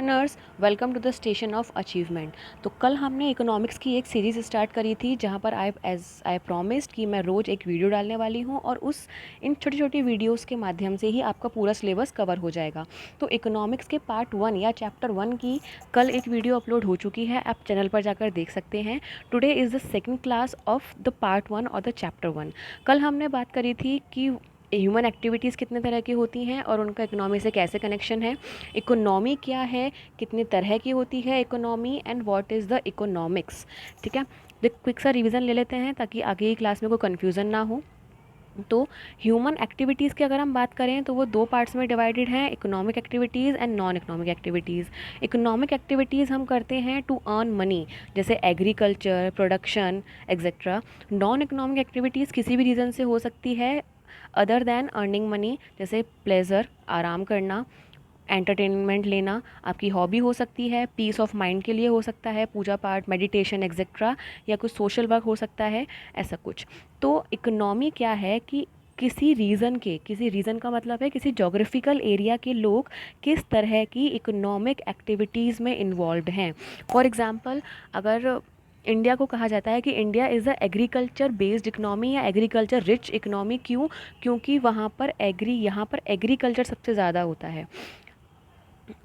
Learners, welcome to the station of achievement. तो कल हमने इकोनॉमिक्स की एक सीरीज़ स्टार्ट करी थी जहाँ पर आई प्रॉमिस्ड कि मैं रोज़ एक वीडियो डालने वाली हूँ और उस इन छोटी छोटी वीडियोस के माध्यम से ही आपका पूरा सिलेबस कवर हो जाएगा। तो इकोनॉमिक्स के पार्ट 1 या चैप्टर 1 की कल एक वीडियो अपलोड हो चुकी है, आप चैनल पर जाकर देख सकते हैं। Today is the second class of the part 1 और द चैप्टर 1। कल हमने बात करी थी कि ह्यूमन एक्टिविटीज़ कितने तरह की होती हैं और उनका इकोनॉमी से कैसे कनेक्शन है, इकोनॉमी क्या है, कितनी तरह की होती है economy, and what is the economics. ठीक है, एक क्विक सा रिवीजन ले लेते हैं ताकि आगे की क्लास में कोई कन्फ्यूज़न ना हो। तो ह्यूमन एक्टिविटीज़ की अगर हम बात करें तो वो दो पार्ट्स में डिवाइडेड हैं, economic activities and non economic activities. Economic activities हम करते हैं टू अर्न मनी, जैसे agriculture, production etcetera. Non economic activities किसी भी रीज़न से हो सकती है अदर दैन अर्निंग मनी, जैसे प्लेजर, आराम करना, एंटरटेनमेंट लेना, आपकी हॉबी हो सकती है, पीस ऑफ माइंड के लिए हो सकता है, पूजा पाठ, मेडिटेशन एक्सेट्रा, या कुछ सोशल वर्क हो सकता है, ऐसा कुछ। तो इकोनॉमी क्या है कि किसी रीज़न का मतलब है किसी जोग्राफिकल एरिया के लोग किस तरह की इकोनॉमिक एक्टिविटीज़ में इन्वॉल्व हैं। फॉर एग्ज़ाम्पल, अगर इंडिया को कहा जाता है कि India is a agriculture based economy या एग्रीकल्चर रिच इकनॉमी, क्योंकि यहाँ पर एग्रीकल्चर सबसे ज़्यादा होता है।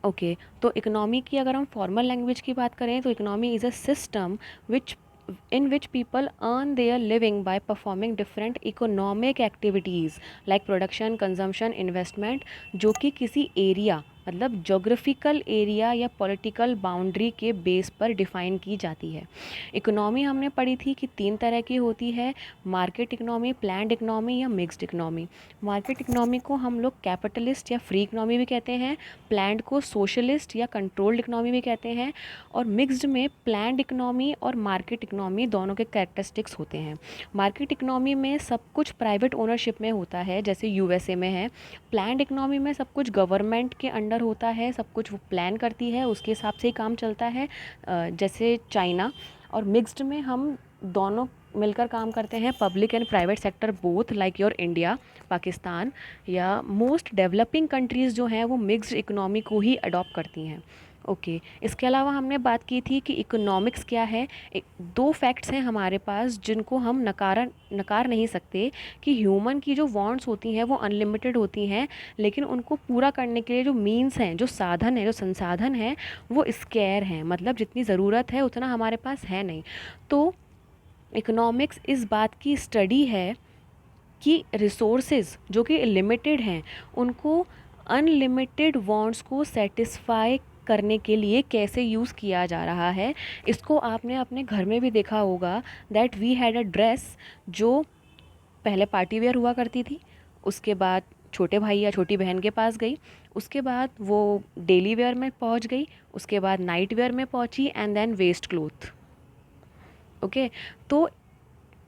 ओके, तो इकोनॉमी की अगर हम फॉर्मल लैंग्वेज की बात करें तो economy is a system which in which people earn their living by performing different economic activities like production, consumption, investment, जो कि किसी एरिया मतलब जोग्राफिकल एरिया या पॉलिटिकल बाउंड्री के बेस पर डिफ़ाइन की जाती है। इकोनॉमी हमने पढ़ी थी कि तीन तरह की होती है, मार्केट इकोनॉमी, प्लान्ड इकोनॉमी या मिक्स्ड इकोनॉमी। मार्केट इकोनॉमी को हम लोग कैपिटलिस्ट या फ्री इकोनॉमी भी कहते हैं, प्लान्ड को सोशलिस्ट या कंट्रोल्ड इकोनॉमी भी कहते हैं, और मिक्स्ड में प्लान्ड इकोनॉमी और मार्केट इकोनॉमी दोनों के कैरेक्टरिस्टिक्स होते हैं। मार्केट इकोनॉमी में सब कुछ प्राइवेट ओनरशिप में होता है, जैसे यूएसए में है। प्लान्ड इकोनॉमी में सब कुछ गवर्नमेंट के अंडर होता है, सब कुछ वो प्लान करती है, उसके हिसाब से ही काम चलता है, जैसे चाइना। और मिक्स्ड में हम दोनों मिलकर काम करते हैं, public and private sector both, like your India, Pakistan या मोस्ट डेवलपिंग कंट्रीज़ जो हैं वो मिक्स्ड इकोनॉमी को ही अडॉप्ट करती हैं। ओके, इसके अलावा हमने बात की थी कि इकोनॉमिक्स क्या है। दो फैक्ट्स हैं हमारे पास जिनको हम नकार नहीं सकते, कि ह्यूमन की जो वांट्स होती हैं वो अनलिमिटेड होती हैं, लेकिन उनको पूरा करने के लिए जो मीन्स हैं, जो साधन हैं, जो संसाधन हैं, वो स्केयर हैं, मतलब जितनी ज़रूरत है उतना हमारे पास है नहीं। तो इकोनॉमिक्स इस बात की स्टडी है कि रिसोर्सेज जो कि लिमिटेड हैं उनको अनलिमिटेड वांट्स को सेटिस्फाई करने के लिए कैसे यूज़ किया जा रहा है। इसको आपने अपने घर में भी देखा होगा, that we had a dress जो पहले पार्टी वेयर हुआ करती थी, उसके बाद छोटे भाई या छोटी बहन के पास गई, उसके बाद वो डेली वेयर में पहुंच गई, उसके बाद नाइट वेयर में पहुंची, and then waste cloth. Okay, तो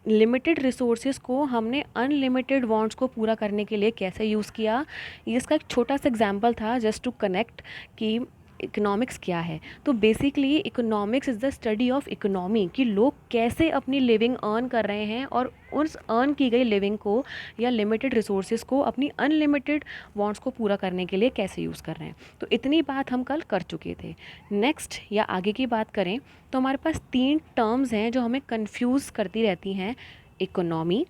लिमिटेड रिसोर्सेज को हमने अनलिमिटेड वांट्स को पूरा करने के लिए कैसे यूज़ किया, ये इसका एक छोटा सा एग्जांपल था, जस्ट टू कनेक्ट कि इकोनॉमिक्स क्या है। तो basically economics is the study of economy, कि लोग कैसे अपनी लिविंग अर्न कर रहे हैं और उस अर्न की गई लिविंग को या लिमिटेड रिसोर्सेज को अपनी अनलिमिटेड वांट्स को पूरा करने के लिए कैसे यूज़ कर रहे हैं। तो इतनी बात हम कल कर चुके थे। नेक्स्ट या आगे की बात करें तो हमारे पास तीन टर्म्स हैं जो हमें कंफ्यूज करती रहती हैं, economy,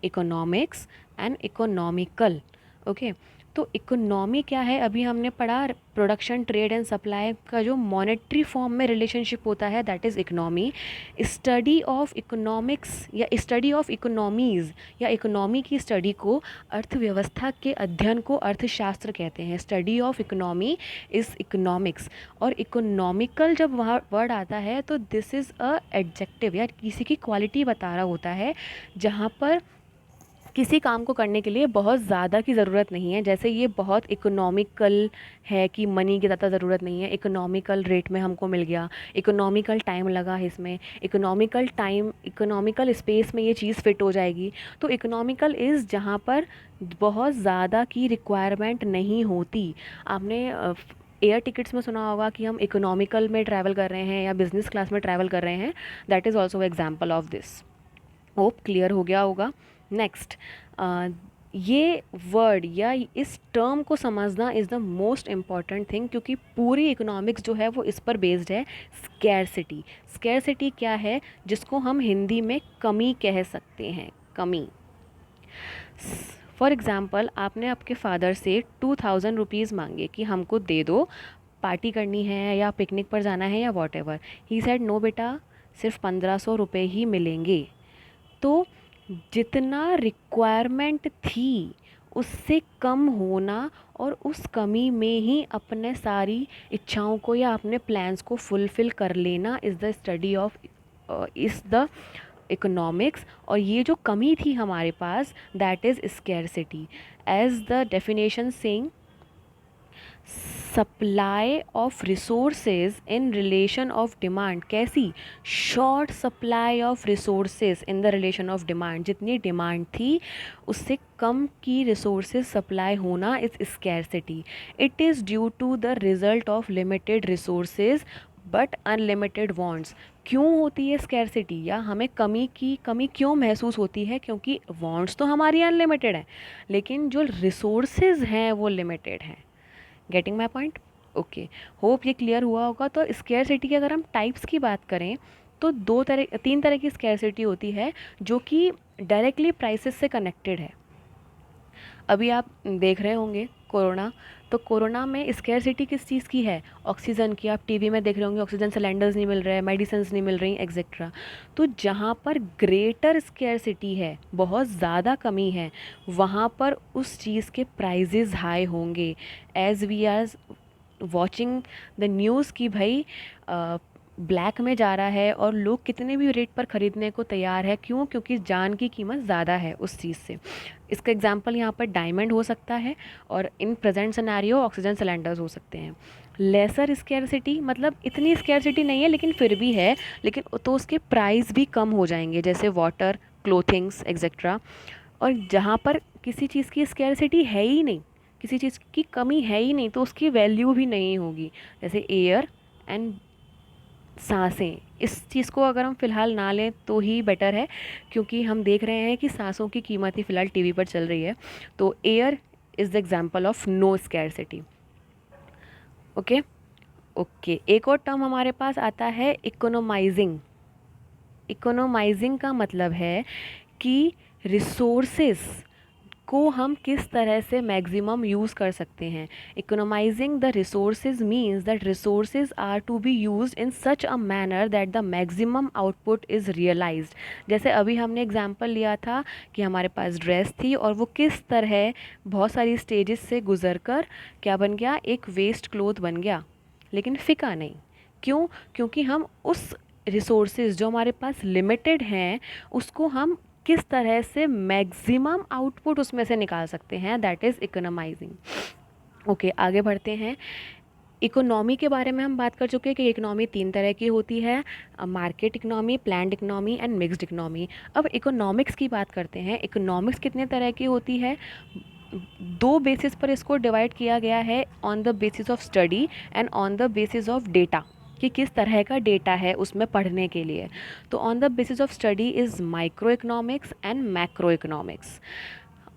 economics and economical. Okay, तो इकोनॉमी क्या है, अभी हमने पढ़ा, प्रोडक्शन, ट्रेड एंड सप्लाई का जो मॉनेटरी फॉर्म में रिलेशनशिप होता है, that is economy. Study of economics या स्टडी ऑफ इकोनॉमीज़ या इकोनॉमी की स्टडी को, अर्थव्यवस्था के अध्ययन को अर्थशास्त्र कहते हैं। Study of economy is economics. और इकोनॉमिकल जब वहाँ वर्ड आता है तो दिस इज़ अ एडजेक्टिव या किसी की क्वालिटी बता रहा होता है, जहाँ पर किसी काम को करने के लिए बहुत ज़्यादा की ज़रूरत नहीं है, जैसे ये बहुत इकोनॉमिकल है कि मनी की ज़्यादा ज़रूरत नहीं है, इकोनॉमिकल रेट में हमको मिल गया, इकोनॉमिकल टाइम लगा इसमें, इकोनॉमिकल स्पेस में ये चीज़ फिट हो जाएगी। तो इकोनॉमिकल इज़ जहाँ पर बहुत ज़्यादा की रिक्वायरमेंट नहीं होती। आपने एयर टिकट्स में सुना होगा कि हम इकोनॉमिकल में ट्रैवल कर रहे हैं या बिज़नेस क्लास में ट्रैवल कर रहे हैं, that is also example of this. Hope clear हो गया होगा। नेक्स्ट, ये वर्ड या इस टर्म को समझना is the most important thing, क्योंकि पूरी इकोनॉमिक्स जो है वो इस पर बेस्ड है, स्कैरसिटी। स्कैरसिटी क्या है, जिसको हम हिंदी में कमी कह सकते हैं, कमी। फॉर एग्ज़ाम्पल, आपने आपके फादर से 2000 रुपीज़ मांगे कि हमको दे दो, पार्टी करनी है या पिकनिक पर जाना है या whatever. He said no बेटा, सिर्फ 1500 रुपये ही मिलेंगे। तो जितना रिक्वायरमेंट थी उससे कम होना और उस कमी में ही अपने सारी इच्छाओं को या अपने प्लान्स को फुलफ़िल कर लेना is the study of is the economics. और ये जो कमी थी हमारे पास, that is scarcity. As the definition saying, supply of resources in relation of demand. कैसी? Short supply of resources in the relation of demand. जितनी डिमांड थी उससे कम की रिसोर्सेज सप्लाई होना is scarcity. It is due to the result of limited resources but unlimited wants. क्यों होती है स्कैरसिटी, या हमें कमी की कमी क्यों महसूस होती है? क्योंकि वांट्स तो हमारी अनलिमिटेड हैं, लेकिन जो रिसोर्सेज हैं वो लिमिटेड हैं। Getting my point? Okay, hope ये क्लियर हुआ होगा। तो स्कैरसिटी की अगर हम टाइप्स की बात करें तो तीन तरह की स्कैरसिटी होती है जो कि डायरेक्टली प्राइसेस से कनेक्टेड है। अभी आप देख रहे होंगे कोरोना, तो कोरोना में स्कैरसिटी किस चीज़ की है? ऑक्सीजन की। आप टीवी में देख रहे होंगे ऑक्सीजन सिलेंडर्स नहीं मिल रहे हैं, मेडिसिन नहीं मिल रही, एक्सेट्रा। तो जहाँ पर ग्रेटर स्कैरसिटी है, बहुत ज़्यादा कमी है, वहाँ पर उस चीज़ के प्राइजेज़ हाई होंगे। As we are watching the news कि भाई ब्लैक में जा रहा है और लोग कितने भी रेट पर ख़रीदने को तैयार है। क्यों? क्योंकि जान की कीमत ज़्यादा है उस चीज़ से। इसका एग्जांपल यहाँ पर डायमंड हो सकता है और in present scenario oxygen cylinders हो सकते हैं। लेसर स्कैरसिटी मतलब इतनी स्कैरसिटी नहीं है लेकिन फिर भी है, लेकिन तो उसके प्राइस भी कम हो जाएंगे, जैसे वाटर, क्लोथिंग्स एक्सेट्रा। और जहाँ पर किसी चीज़ की स्कैरसिटी है ही नहीं, किसी चीज़ की कमी है ही नहीं, तो उसकी वैल्यू भी नहीं होगी। जैसे एयर एंड सांसें, इस चीज़ को अगर हम फ़िलहाल ना लें तो ही बेटर है, क्योंकि हम देख रहे हैं कि सांसों की कीमत ही फ़िलहाल टीवी पर चल रही है। तो air is the example of no scarcity. Okay okay, एक और टर्म हमारे पास आता है इकोनोमाइजिंग। इकोनोमाइजिंग का मतलब है कि रिसोर्सेस को हम किस तरह से मैक्सिमम यूज़ कर सकते हैं। Economising the resources means that resources are to be used in such a manner that the maximum output is realised. जैसे अभी हमने एग्जांपल लिया था कि हमारे पास ड्रेस थी और वो किस तरह बहुत सारी स्टेजेस से गुजर कर क्या बन गया, एक वेस्ट क्लोथ बन गया, लेकिन फिका नहीं। क्यों? क्योंकि हम उस रिसोर्सेज जो हमारे पास लिमिटेड हैं उसको हम किस तरह से मैक्सिमम आउटपुट उसमें से निकाल सकते हैं, दैट इज़ इकोनोमाइजिंग। ओके, आगे बढ़ते हैं। इकोनॉमी के बारे में हम बात कर चुके हैं कि इकोनॉमी तीन तरह की होती है, market economy, planned economy and mixed economy. अब इकोनॉमिक्स की बात करते हैं। इकोनॉमिक्स कितने तरह की होती है? दो बेसिस पर इसको डिवाइड किया गया है, on the basis of study and on the basis of data, कि किस तरह का डेटा है उसमें पढ़ने के लिए। तो on the basis of study is micro economics and macro economics,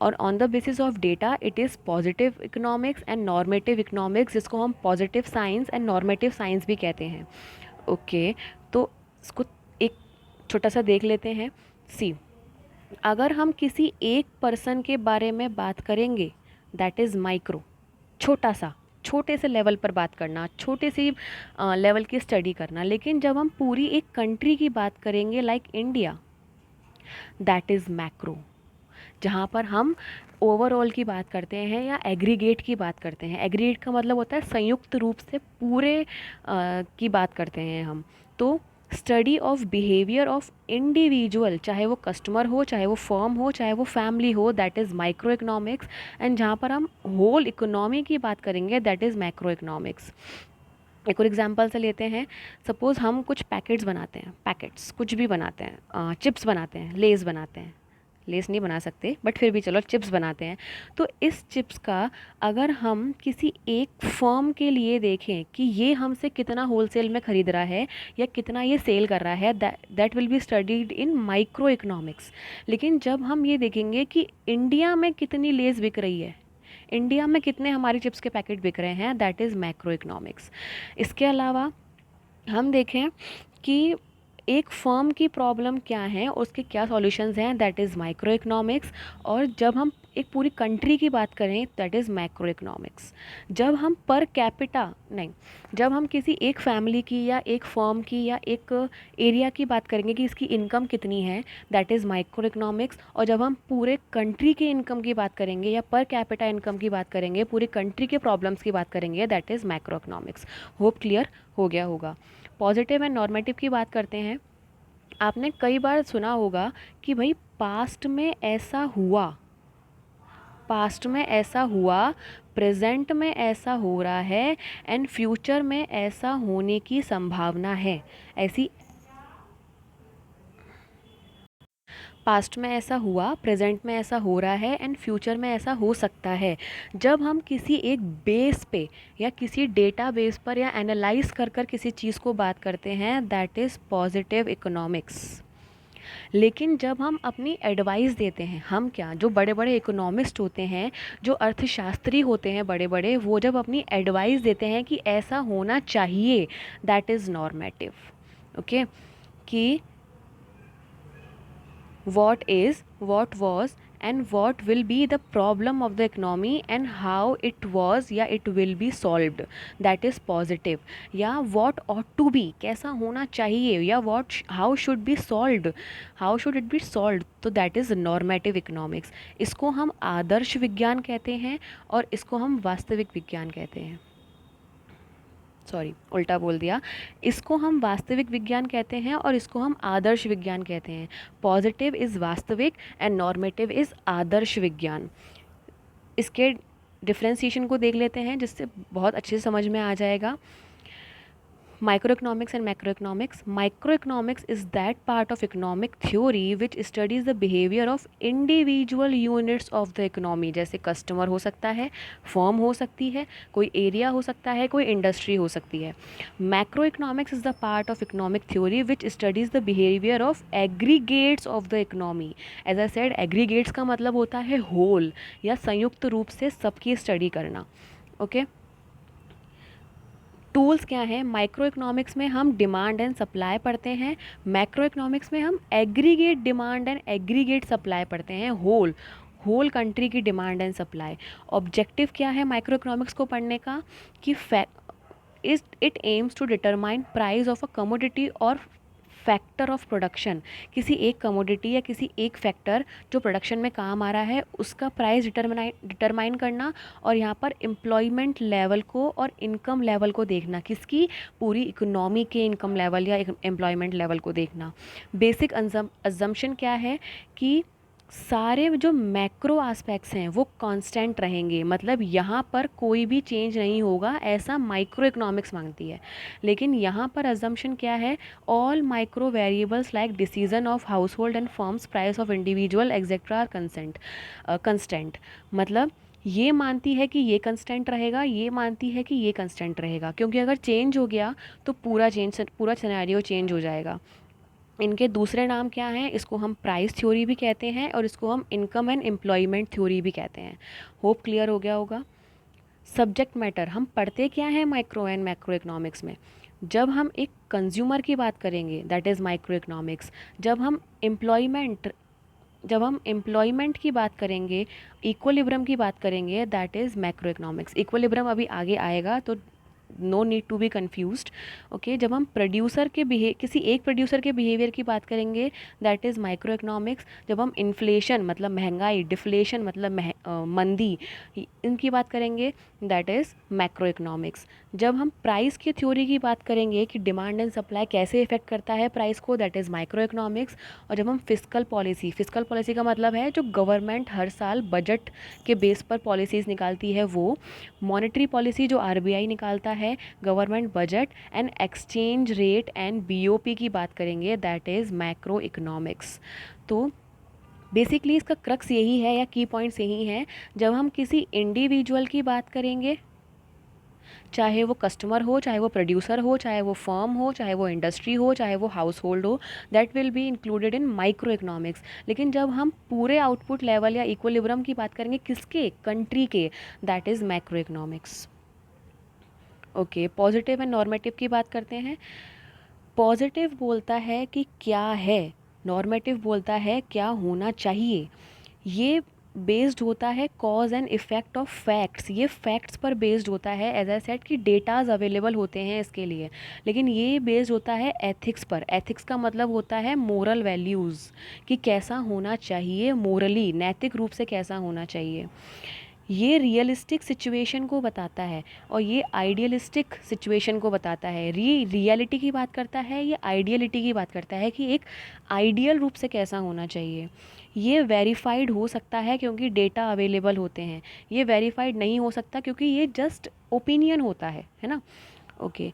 और on the basis of data it is positive economics and normative economics, जिसको हम positive science and normative science भी कहते हैं। ओके, तो इसको एक छोटा सा देख लेते हैं। सी, अगर हम किसी एक पर्सन के बारे में बात करेंगे, दैट इज़ माइक्रो, छोटा सा, छोटे से लेवल पर बात करना, छोटे से लेवल की स्टडी करना। लेकिन जब हम पूरी एक कंट्री की बात करेंगे like India, that is macro, जहाँ पर हम ओवरऑल की बात करते हैं या एग्रीगेट की बात करते हैं। एग्रीगेट का मतलब होता है संयुक्त रूप से पूरे की बात करते हैं हम। तो study of behaviour of individual, चाहे वो कस्टमर हो, चाहे वो फर्म हो, चाहे वो फैमिली हो, that is micro economics. And जहाँ पर हम होल इकोनॉमी की बात करेंगे, दैट इज़ मैक्रो इकोनॉमिक्स। एक और एग्जांपल से लेते हैं। सपोज़ हम कुछ पैकेट्स बनाते हैं, पैकेट्स कुछ भी बनाते हैं, चिप्स बनाते हैं, लेज़ बनाते हैं, लेस नहीं बना सकते बट फिर भी चलो चिप्स बनाते हैं। तो इस चिप्स का अगर हम किसी एक फर्म के लिए देखें कि ये हमसे कितना होलसेल में ख़रीद रहा है या कितना ये सेल कर रहा है, that will be studied in micro economics. लेकिन जब हम ये देखेंगे कि इंडिया में कितनी लेस बिक रही है, इंडिया में कितने हमारे चिप्स के पैकेट बिक रहे हैं, दैट इज़ मैक्रो इकोनॉमिक्स। इसके अलावा हम देखें कि एक फर्म की प्रॉब्लम क्या है, उसके क्या सॉल्यूशंस हैं, दैट इज़ माइक्रो इकोनॉमिक्स। और जब हम एक पूरी कंट्री की बात करें, दैट इज़ मैक्रो इकोनॉमिक्स। जब हम पर कैपिटा नहीं, जब हम किसी एक फैमिली की या एक फर्म की या एक एरिया की बात करेंगे कि इसकी इनकम कितनी है, दैट इज़ माइक्रो इकोनॉमिक्स। और जब हम पूरे कंट्री के इनकम की बात करेंगे या पर कैपिटा इनकम की बात करेंगे, पूरी कंट्री के प्रॉब्लम्स की बात करेंगे, that is macro economics. Hope clear हो गया होगा। पॉजिटिव एंड नॉर्मेटिव की बात करते हैं। आपने कई बार सुना होगा कि भाई पास्ट में ऐसा हुआ, पास्ट में ऐसा हुआ, प्रेजेंट में ऐसा हो रहा है एंड फ्यूचर में ऐसा होने की संभावना है। ऐसी पास्ट में ऐसा हुआ, प्रेजेंट में ऐसा हो रहा है एंड फ्यूचर में ऐसा हो सकता है। जब हम किसी एक बेस पे या किसी डेटा बेस पर या एनालाइज कर कर किसी चीज़ को बात करते हैं, दैट इज़ पॉजिटिव इकोनॉमिक्स। लेकिन जब हम अपनी एडवाइस देते हैं, हम क्या, जो बड़े बड़े इकोनॉमिस्ट होते हैं, जो अर्थशास्त्री होते हैं बड़े बड़े, वो जब अपनी एडवाइस देते हैं कि ऐसा होना चाहिए, दैट इज़ नॉर्मेटिव। ओके, कि what is, what was and what will be the problem of the economy and how it was या it will be solved, that is positive। या what ought to be, कैसा होना चाहिए, या what how should be solved, how should it be solved, तो that is normative economics। इसको हम आदर्श विज्ञान कहते हैं और इसको हम वास्तविक विज्ञान कहते हैं। सॉरी, उल्टा बोल दिया। इसको हम वास्तविक विज्ञान कहते हैं और इसको हम आदर्श विज्ञान कहते हैं। पॉजिटिव इज़ वास्तविक एंड नॉर्मेटिव इज़ आदर्श विज्ञान। इसके डिफ्रेंसिएशन को देख लेते हैं जिससे बहुत अच्छे से समझ में आ जाएगा। Microeconomics and macroeconomics. Microeconomics is that part of economic theory which studies the behavior of individual units of the economy। जैसे कस्टमर हो सकता है, फर्म हो सकती है, कोई एरिया हो सकता है, कोई इंडस्ट्री हो सकती है। Macroeconomics is the part of economic theory which studies the behavior of aggregates of the economy। As I said, aggregates का मतलब होता है होल या संयुक्त रूप से सबकी स्टडी करना। ओके, टूल्स क्या हैं? माइक्रो इकोनॉमिक्स में हम डिमांड एंड सप्लाई पढ़ते हैं, मैक्रो इकोनॉमिक्स में हम aggregate demand and aggregate supply पढ़ते हैं, होल कंट्री की डिमांड एंड सप्लाई। ऑब्जेक्टिव क्या है माइक्रो इकोनॉमिक्स को पढ़ने का? कि it aims to determine price of a commodity और फैक्टर ऑफ प्रोडक्शन। किसी एक कमोडिटी या किसी एक फैक्टर जो प्रोडक्शन में काम आ रहा है उसका प्राइस डिटरमाइन करना, और यहाँ पर एम्प्लॉयमेंट लेवल को और इनकम लेवल को देखना, किसकी? पूरी इकोनॉमी के इनकम लेवल या एम्प्लॉयमेंट लेवल को देखना। बेसिक अजम्पशन क्या है कि सारे जो मैक्रो एस्पेक्ट्स हैं वो कांस्टेंट रहेंगे, मतलब यहाँ पर कोई भी चेंज नहीं होगा, ऐसा माइक्रो इकोनॉमिक्स मांगती है। लेकिन यहाँ पर अजम्पशन क्या है? All micro variables like decision of household and firms, price of individual etcetera are constant. मतलब ये मानती है कि ये कंस्टेंट रहेगा, ये मानती है कि ये कंस्टेंट रहेगा, क्योंकि अगर चेंज हो गया तो पूरा सिनेरियो चेंज हो जाएगा। इनके दूसरे नाम क्या हैं? इसको हम प्राइस थ्योरी भी कहते हैं और इसको हम इनकम एंड एम्प्लॉयमेंट थ्योरी भी कहते हैं। होप क्लियर हो गया होगा। सब्जेक्ट मैटर हम पढ़ते क्या हैं माइक्रो एंड मैक्रो इकोनॉमिक्स में? जब हम एक कंज्यूमर की बात करेंगे, दैट इज़ माइक्रो इकोनॉमिक्स। जब हम एम्प्लॉयमेंट की बात करेंगे, इक्विलिब्रियम की बात करेंगे, that is macro economics. Equilibrium अभी आगे आएगा तो no need to be confused. Okay, जब हम किसी एक प्रोड्यूसर के बिहेवियर की बात करेंगे, दैट इज़ माइक्रो इकोनॉमिक्स। जब हम इन्फ्लेशन मतलब महंगाई, डिफ्लेशन मतलब मंदी, इनकी बात करेंगे, दैट इज़ मैक्रो इकोनॉमिक्स। जब हम प्राइस की थ्योरी की बात करेंगे कि डिमांड एंड सप्लाई कैसे इफेक्ट करता है प्राइस को, दैट इज़ माइक्रो इकोनॉमिक्स। और जब हम फिस्कल पॉलिसी का मतलब है जो गवर्नमेंट हर साल बजट के बेस पर पॉलिसीज़ निकालती है वो। मॉनेटरी पॉलिसी जो आरबीआई निकालता है, government budget and exchange rate and BOP की बात करेंगे, दैट इज़ मैक्रो इकोनॉमिक्स। तो बेसिकली इसका क्रक्स यही है या की पॉइंट्स यही हैं, जब हम किसी इंडिविजुअल की बात करेंगे, चाहे वो कस्टमर हो, चाहे वो प्रोड्यूसर हो, चाहे वो फर्म हो, चाहे वो इंडस्ट्री हो, चाहे वो हाउस होल्ड हो, that will be included in micro economics. लेकिन जब हम पूरे आउटपुट लेवल या इक्विलिब्रियम की बात करेंगे, किसके, कंट्री के, that is macro economics. Okay, positive and normative की बात करते हैं। पॉजिटिव बोलता है कि क्या है, नॉर्मेटिव बोलता है क्या होना चाहिए। ये बेस्ड होता है cause and effect of facts, ये फैक्ट्स पर बेस्ड होता है। एज आई सेड कि डेटाज अवेलेबल होते हैं इसके लिए, लेकिन ये बेस्ड होता है एथिक्स पर। एथिक्स का मतलब होता है मोरल वैल्यूज़, कि कैसा होना चाहिए मोरली, नैतिक रूप से कैसा होना चाहिए। ये रियलिस्टिक सिचुएशन को बताता है और ये आइडियलिस्टिक सिचुएशन को बताता है। रियलिटी की बात करता है, ये आइडियलिटी की बात करता है कि एक आइडियल रूप से कैसा होना चाहिए। ये वेरीफाइड हो सकता है क्योंकि डेटा अवेलेबल होते हैं, ये वेरीफाइड नहीं हो सकता क्योंकि ये जस्ट ओपिनियन होता है ना। ओके,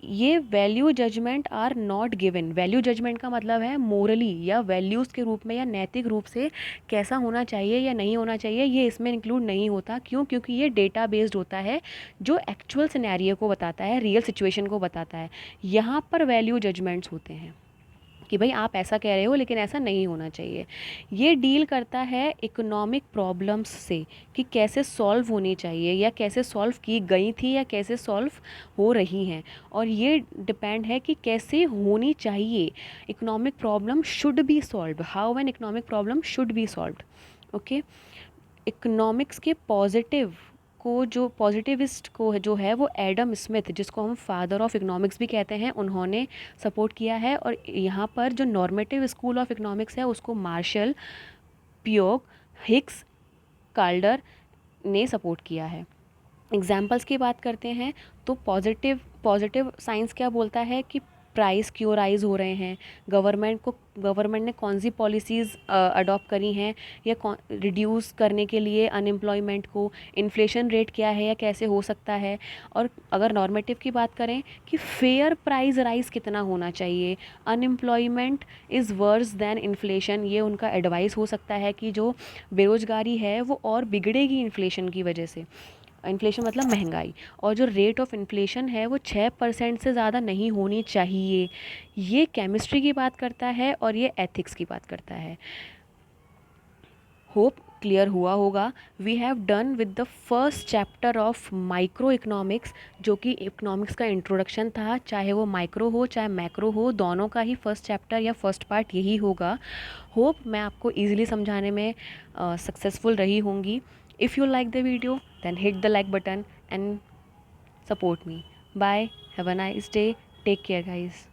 ये value judgement are not given. Value judgement का मतलब है मोरली या वैल्यूज़ के रूप में या नैतिक रूप से कैसा होना चाहिए या नहीं होना चाहिए, ये इसमें इंक्लूड नहीं होता। क्यों? क्योंकि ये डेटा बेस्ड होता है जो एक्चुअल सिनेरियो को बताता है, रियल सिचुएशन को बताता है। यहाँ पर वैल्यू जजमेंट्स होते हैं कि भाई आप ऐसा कह रहे हो लेकिन ऐसा नहीं होना चाहिए। ये डील करता है इकोनॉमिक प्रॉब्लम्स से, कि कैसे सॉल्व होनी चाहिए या कैसे सॉल्व की गई थी या कैसे सॉल्व हो रही हैं, और ये डिपेंड है कि कैसे होनी चाहिए। Economic problem should be solve, how an economic problem should be solve. Okay, economics के पॉजिटिव को, जो पॉजिटिविस्ट को जो है वो एडम स्मिथ, जिसको हम फादर ऑफ इकोनॉमिक्स भी कहते हैं, उन्होंने सपोर्ट किया है। और यहाँ पर जो नॉर्मेटिव स्कूल ऑफ इकोनॉमिक्स है उसको मार्शल, पियोग, हिक्स, काल्डर ने सपोर्ट किया है। एग्जाम्पल्स की बात करते हैं तो पॉजिटिव पॉजिटिव साइंस क्या बोलता है कि प्राइस क्यों राइज हो रहे हैं, गवर्नमेंट ने कौन सी पॉलिसीज़ अडॉप्ट करी हैं या रिड्यूस करने के लिए अनएम्प्लॉयमेंट को, इन्फ्लेशन रेट क्या है या कैसे हो सकता है। और अगर नॉर्मेटिव की बात करें कि फेयर प्राइस राइज कितना होना चाहिए, unemployment is verse then inflation, ये उनका एडवाइस हो सकता है कि जो बेरोज़गारी है वो और बिगड़ेगी इन्फ्लेशन की वजह से। इन्फ्लेशन मतलब महंगाई, और जो रेट ऑफ इन्फ्लेशन है वो 6% से ज़्यादा नहीं होनी चाहिए। ये केमिस्ट्री की बात करता है और ये एथिक्स की बात करता है। होप क्लियर हुआ होगा। We have done with the first chapter of micro economics, जो कि इकोनॉमिक्स का इंट्रोडक्शन था। चाहे वो माइक्रो हो चाहे मैक्रो हो, दोनों का ही फर्स्ट चैप्टर या फर्स्ट पार्ट यही होगा। होप मैं आपको ईजिली समझाने में सक्सेसफुल रही होंगी। If you like the video, then hit the like button and support me. Bye. Have a nice day. Take care, guys.